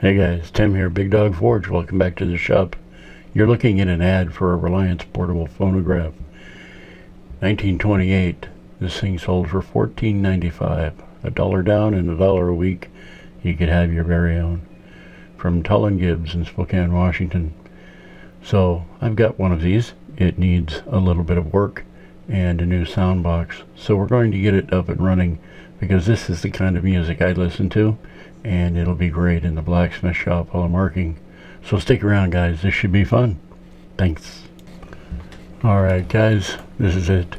Hey guys, Tim here, Big Dog Forge. Welcome back to the shop. You're looking at an ad for a Reliance portable phonograph. 1928. This thing sold for $14.95. $1 down and $1 a week. You could have your very own. From Tull & Gibbs in Spokane, Washington. So I've got one of these. It needs a little bit of work and a new sound box. So we're going to get it up and running because this is the kind of music I listen to, and it'll be great in the blacksmith shop while I'm working. So stick around, guys. This should be fun. Thanks. Alright guys, this is it.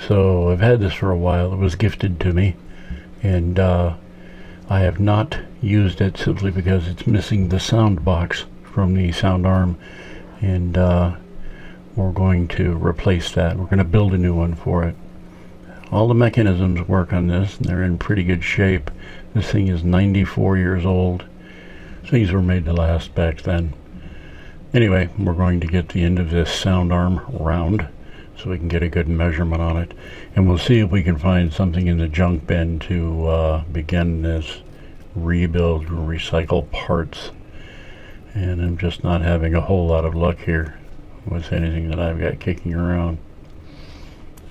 So I've had this for a while. It was gifted to me, and I have not used it simply because it's missing the sound box from the sound arm, and we're going to replace that. We're going to build a new one for it. All the mechanisms work on this, and they're in pretty good shape. This thing is 94 years old. Things were made to last back then. Anyway, we're going to get the end of this sound arm round so we can get a good measurement on it, and we'll see if we can find something in the junk bin to begin this rebuild, recycle parts. And I'm just not having a whole lot of luck here with anything that I've got kicking around.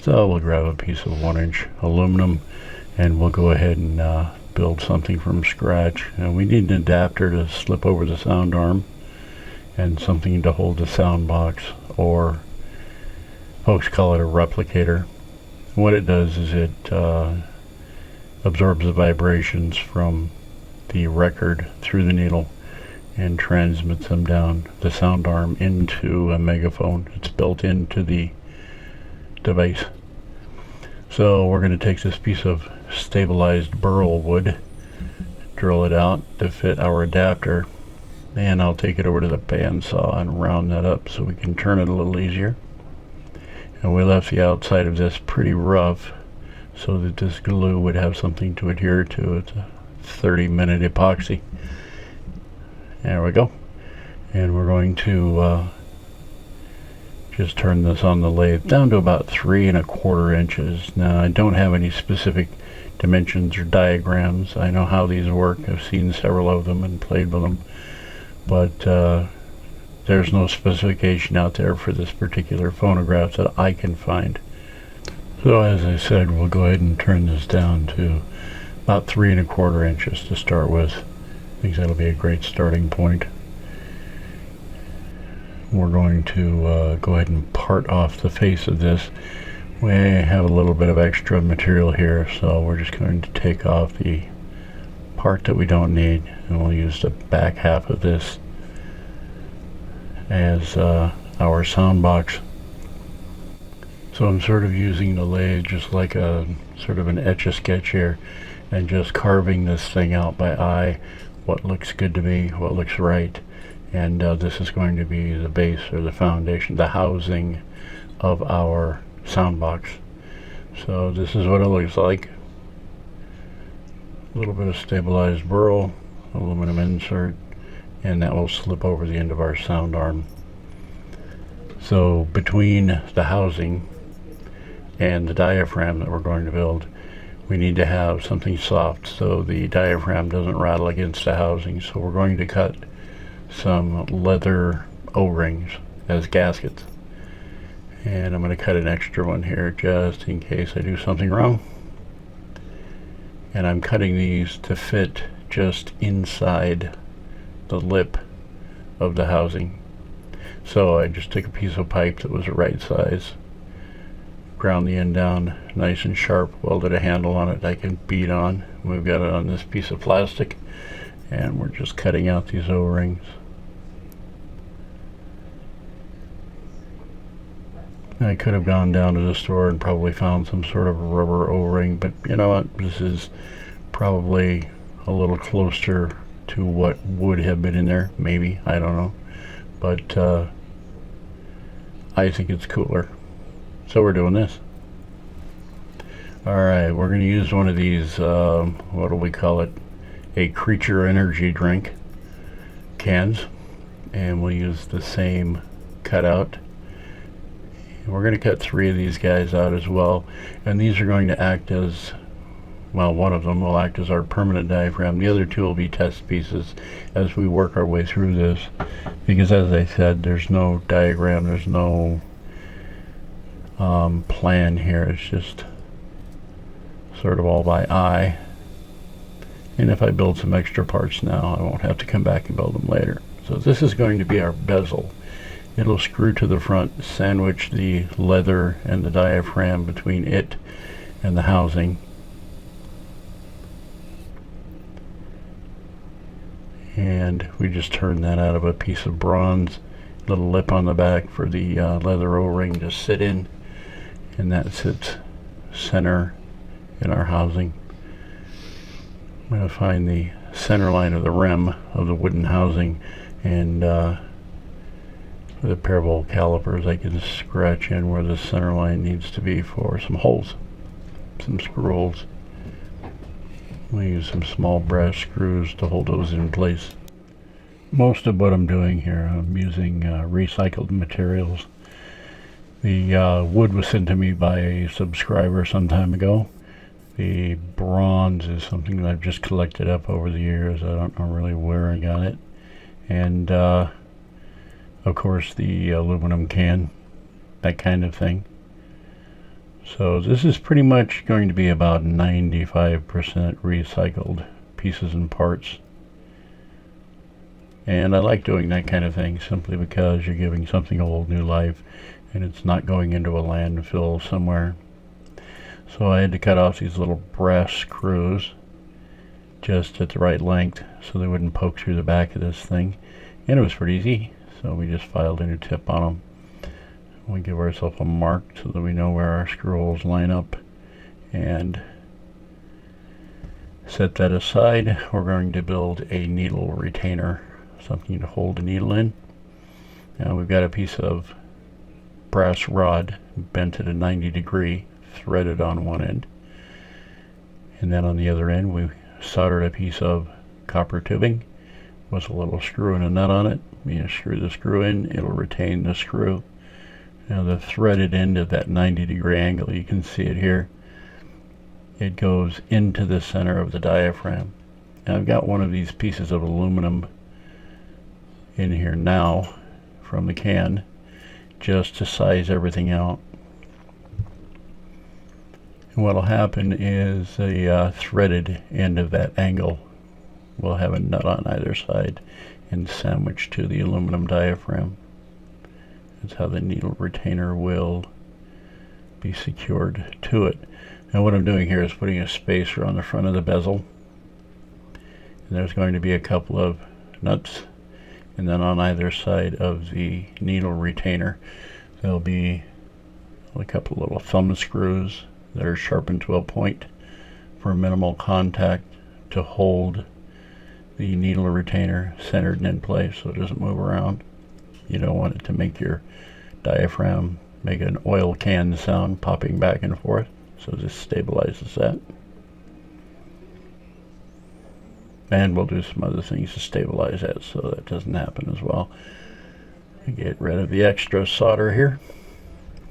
So we'll grab a piece of 1-inch aluminum and we'll go ahead and build something from scratch. And we need an adapter to slip over the sound arm and something to hold the sound box, or folks call it a replicator. What it does is it absorbs the vibrations from the record through the needle and transmits them down the sound arm into a megaphone. It's built into the device. So we're going to take this piece of stabilized burl wood, drill it out to fit our adapter, and I'll take it over to the bandsaw and round that up so we can turn it a little easier. And we left the outside of this pretty rough so that this glue would have something to adhere to. It's a 30-minute epoxy. There we go. And we're going to just turn this on the lathe down to about 3 1/4 inches. Now I don't have any specific dimensions or diagrams. I know how these work. I've seen several of them and played with them, but there's no specification out there for this particular phonograph that I can find. So as I said, we'll go ahead and turn this down to about 3 1/4 inches to start with. I think that'll be a great starting point. We're going to go ahead and part off the face of this. We have a little bit of extra material here, so we're just going to take off the part that we don't need, and we'll use the back half of this as our sound box. So I'm sort of using the lathe just like a sort of an etch-a-sketch here, and just carving this thing out by eye, what looks good to me, what looks right. And this is going to be the base or the foundation, the housing of our sound box. So this is what it looks like. A little bit of stabilized burl, aluminum insert, and that will slip over the end of our sound arm. So between the housing and the diaphragm that we're going to build, we need to have something soft so the diaphragm doesn't rattle against the housing. So we're going to cut some leather O-rings as gaskets, and I'm going to cut an extra one here just in case I do something wrong. And I'm cutting these to fit just inside the lip of the housing. So I just took a piece of pipe that was the right size, ground the end down nice and sharp, welded a handle on it I can beat on. We've got it on this piece of plastic, and we're just cutting out these O-rings. I could have gone down to the store and probably found some sort of rubber O-ring, but you know what, this is probably a little closer to what would have been in there, maybe, I don't know, but I think it's cooler, so we're doing this. Alright, we're going to use one of these, what do we call it, a Creature energy drink cans, and we'll use the same cutout. We're going to cut 3 of these guys out as well, and these are going to act as well, one of them will act as our permanent diaphragm. The other two will be test pieces as we work our way through this, because as I said, there's no diagram, there's no plan here. It's just sort of all by eye. And if I build some extra parts now, I won't have to come back and build them later. So this is going to be our bezel. It'll screw to the front, sandwich the leather and the diaphragm between it and the housing. And we just turn that out of a piece of bronze, little lip on the back for the leather O-ring to sit in, and that sits center in our housing. I'm going to find the center line of the rim of the wooden housing, and with a pair of old calipers I can scratch in where the center line needs to be for some holes, some screw holes. We use some small brass screws to hold those in place. Most of what I'm doing here, I'm using recycled materials. The wood was sent to me by a subscriber some time ago. The bronze is something that I've just collected up over the years. I don't know really where I got it. And of course the aluminum can, that kind of thing. So this is pretty much going to be about 95% recycled pieces and parts. And I like doing that kind of thing simply because you're giving something a whole new life and it's not going into a landfill somewhere. So I had to cut off these little brass screws just at the right length so they wouldn't poke through the back of this thing. And it was pretty easy, so we just filed a new tip on them. We give ourselves a mark so that we know where our screw holes line up, and set that aside. We're going to build a needle retainer, something to hold the needle in. Now we've got a piece of brass rod bent at a 90-degree, threaded on one end, and then on the other end we soldered a piece of copper tubing with a little screw and a nut on it. You screw the screw in, it'll retain the screw. Now the threaded end of that 90-degree angle, you can see it here, it goes into the center of the diaphragm. Now I've got one of these pieces of aluminum in here now from the can just to size everything out. And what'll happen is the threaded end of that angle will have a nut on either side and sandwiched to the aluminum diaphragm. That's how the needle retainer will be secured to it. Now what I'm doing here is putting a spacer on the front of the bezel. And there's going to be a couple of nuts, and then on either side of the needle retainer there'll be a couple little thumb screws that are sharpened to a point for minimal contact to hold the needle retainer centered and in place so it doesn't move around. You don't want it to make your diaphragm make an oil can sound popping back and forth, so this stabilizes that. And we'll do some other things to stabilize that so that doesn't happen as well. Get rid of the extra solder here,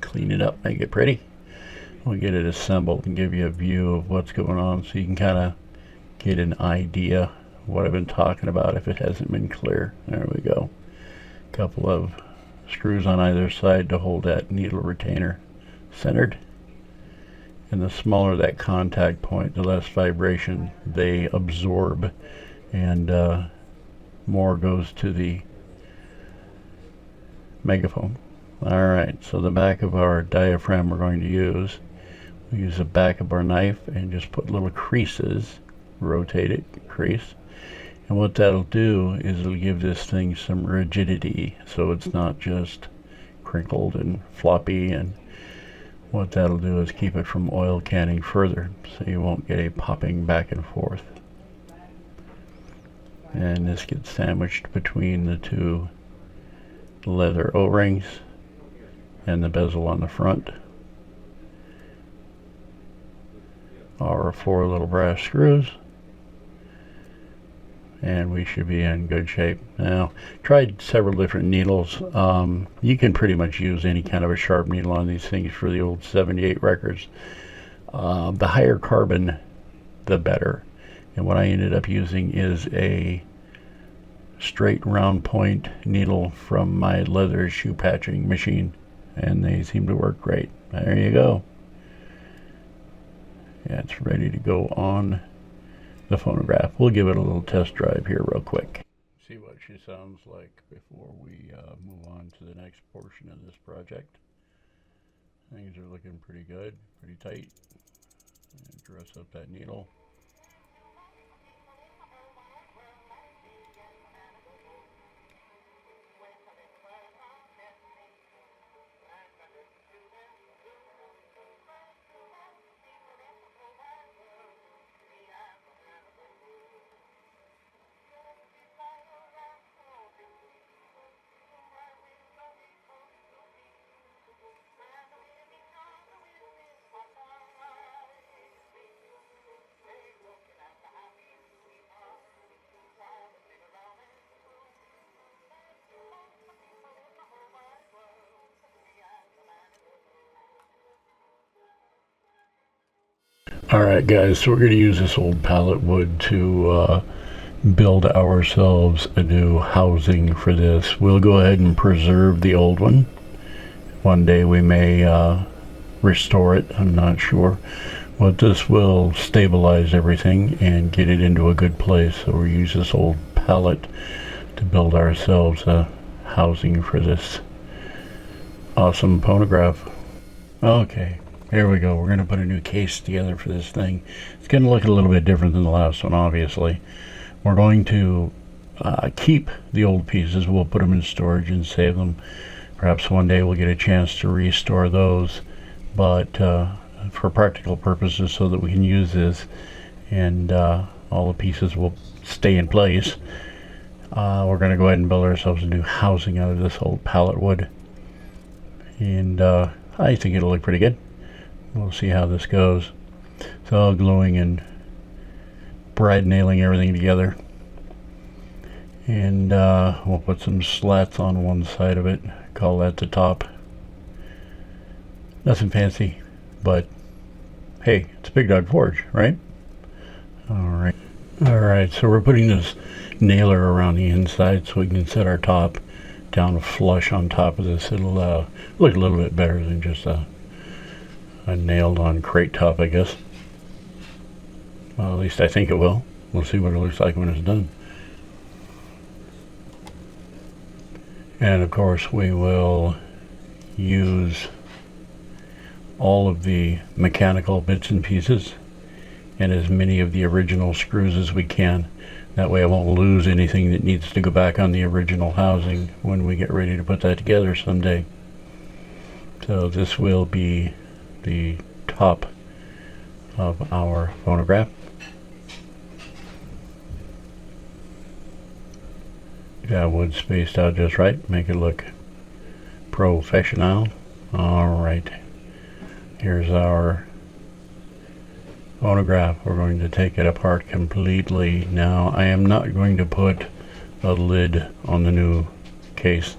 clean it up, make it pretty. We'll get it assembled and give you a view of what's going on so you can kind of get an idea of what I've been talking about if it hasn't been clear. There we go. A couple of screws on either side to hold that needle retainer centered. And the smaller that contact point, the less vibration they absorb, and more goes to the megaphone. Alright, so the back of our diaphragm we're going to use, we use the back of our knife and just put little creases, rotate it, crease. And what that'll do is it'll give this thing some rigidity so it's not just crinkled and floppy, and what that'll do is keep it from oil canning further so you won't get a popping back and forth. And this gets sandwiched between the two leather O-rings and the bezel on the front. Our 4 little brass screws, and we should be in good shape. Now, tried several different needles. You can pretty much use any kind of a sharp needle on these things for the old 78 records. The higher carbon the better. And what I ended up using is a straight round point needle from my leather shoe patching machine, and they seem to work great. There you go. Yeah, it's ready to go on the phonograph. We'll give it a little test drive here real quick. See what she sounds like before we move on to the next portion of this project. Things are looking pretty good, pretty tight. And dress up that needle. Alright guys, so we're going to use this old pallet wood to build ourselves a new housing for this. We'll go ahead and preserve the old one. One day we may restore it, I'm not sure. But this will stabilize everything and get it into a good place. So we'll use this old pallet to build ourselves a housing for this awesome phonograph. Okay. Here we go. We're going to put a new case together for this thing. It's going to look a little bit different than the last one, obviously. We're going to keep the old pieces. We'll put them in storage and save them. Perhaps one day we'll get a chance to restore those. But for practical purposes, so that we can use this and all the pieces will stay in place, we're going to go ahead and build ourselves a new housing out of this old pallet wood. And I think it'll look pretty good. We'll see how this goes. It's all gluing and bride nailing everything together. And we'll put some slats on one side of it. Call that the top. Nothing fancy, but hey, it's a Big Dog Forge, right? Alright. Alright, so we're putting this nailer around the inside so we can set our top down flush on top of this. It'll look a little bit better than just a nailed on crate top, I guess. Well, at least I think it will. We'll see what it looks like when it's done. And of course we will use all of the mechanical bits and pieces and as many of the original screws as we can. That way I won't lose anything that needs to go back on the original housing when we get ready to put that together someday. So this will be the top of our phonograph. Got wood spaced out just right, make it look professional. Alright, here's our phonograph. We're going to take it apart completely. Now I am not going to put a lid on the new case.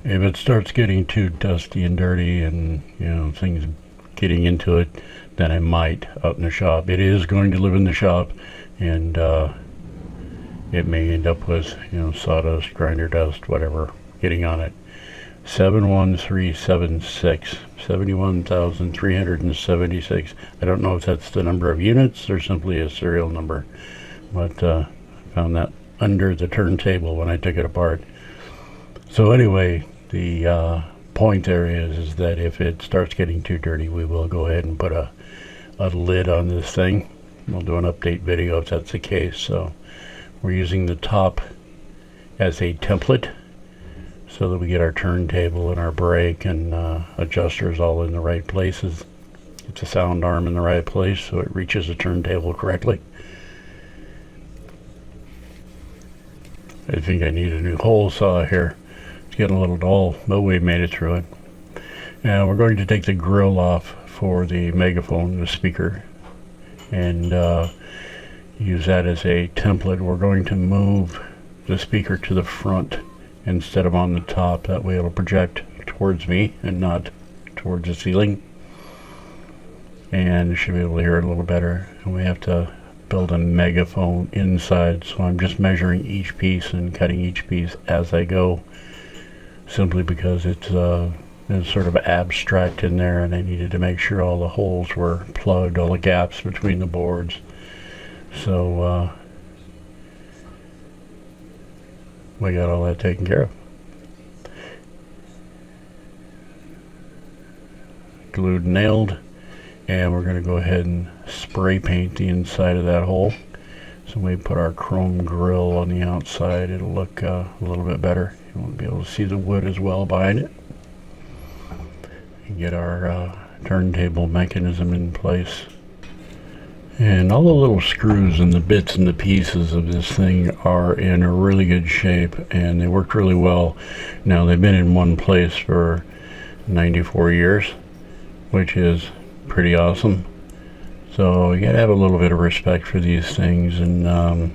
If it starts getting too dusty and dirty and, you know, things getting into it, then I might out in the shop. It is going to live in the shop, and it may end up with, you know, sawdust, grinder dust, whatever, getting on it. 71376, 71,376. I don't know if that's the number of units or simply a serial number, but I found that under the turntable when I took it apart. So anyway, the point there is that if it starts getting too dirty, we will go ahead and put a lid on this thing. We'll do an update video if that's the case. So we're using the top as a template so that we get our turntable and our brake and adjusters all in the right places. Get the sound arm in the right place so it reaches the turntable correctly. I think I need a new hole saw here. It's getting a little dull, but we made it through it. Now we're going to take the grill off for the megaphone, the speaker, and use that as a template. We're going to move the speaker to the front instead of on the top. That way it'll project towards me and not towards the ceiling. and you should be able to hear it a little better. And we have to build a megaphone inside, so I'm just measuring each piece and cutting each piece as I go, simply because it's sort of abstract in there, and I needed to make sure all the holes were plugged, all the gaps between the boards. So we got all that taken care of. Glued, nailed, and we're going to go ahead and spray paint the inside of that hole. So we put our chrome grill on the outside, it'll look a little bit better. You won't be able to see the wood as well behind it. And get our turntable mechanism in place. And all the little screws and the bits and the pieces of this thing are in a really good shape, and they worked really well. Now, they've been in one place for 94 years, which is pretty awesome. So you gotta have a little bit of respect for these things, and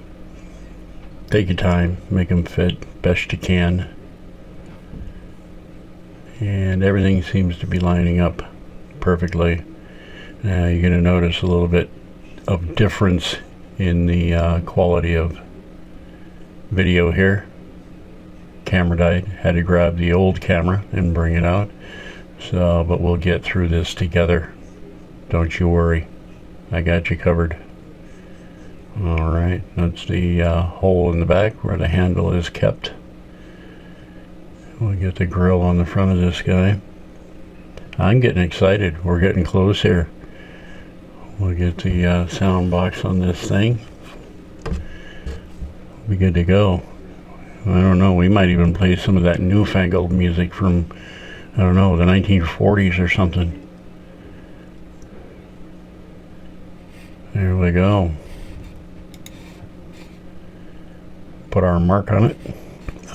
take your time, make them fit best you can. And everything seems to be lining up perfectly. Now you're gonna notice a little bit of difference in the quality of video here. Camera died, had to grab the old camera and bring it out. So, but we'll get through this together. Don't you worry, I got you covered. Alright, that's the hole in the back where the handle is kept. We'll get the grill on the front of this guy. I'm getting excited, we're getting close here. We'll get the sound box on this thing. We'll be good to go. I don't know, we might even play some of that newfangled music from, I don't know, the 1940s or something. There we go. Put our mark on it.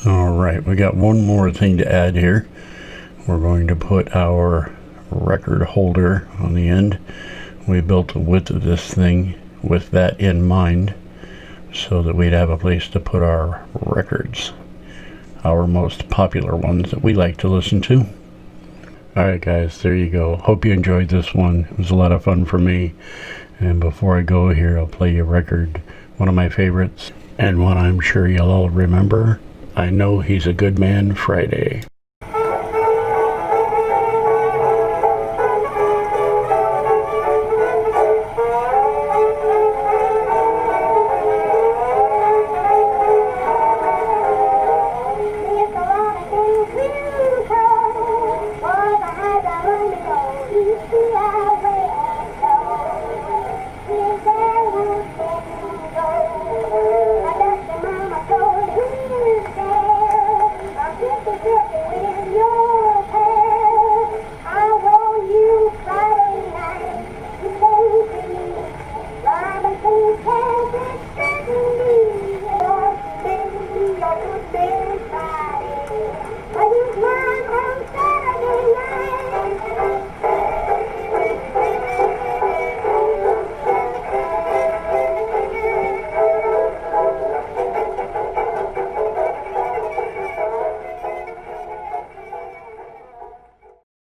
Alright, we got one more thing to add here. We're going to put our record holder on the end. We built the width of this thing with that in mind, so that we'd have a place to put our records, our most popular ones that we like to listen to. Alright guys, there you go. Hope you enjoyed this one. It was a lot of fun for me. And before I go here, I'll play you a record, one of my favorites, and one I'm sure you'll all remember. I Know He's a Good Man, Friday.